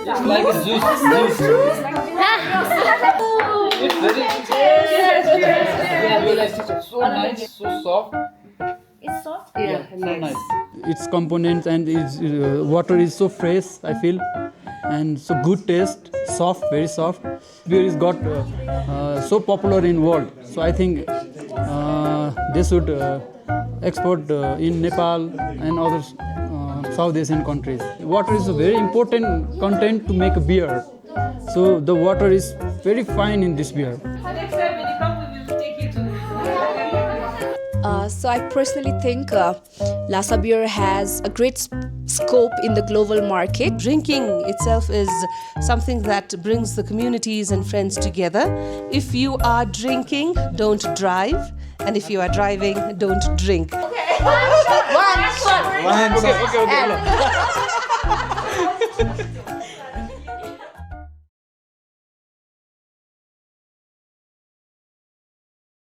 It's like a juice. It's very so nice, so soft. It's soft? Yeah, so nice. Its components and its water is so fresh, I feel, and so good taste, soft, very soft. Beer is got so popular in world, so I think they should export in Nepal and other South Asian countries. Water is a very important content to make a beer, so the water is very fine in this beer. Next time when you come, we will take you to. So I personally think Lhasa beer has a great scope in the global market. Drinking itself is something that brings the communities and friends together. If you are drinking, don't drive. And if you are driving, don't drink. One shot. Okay.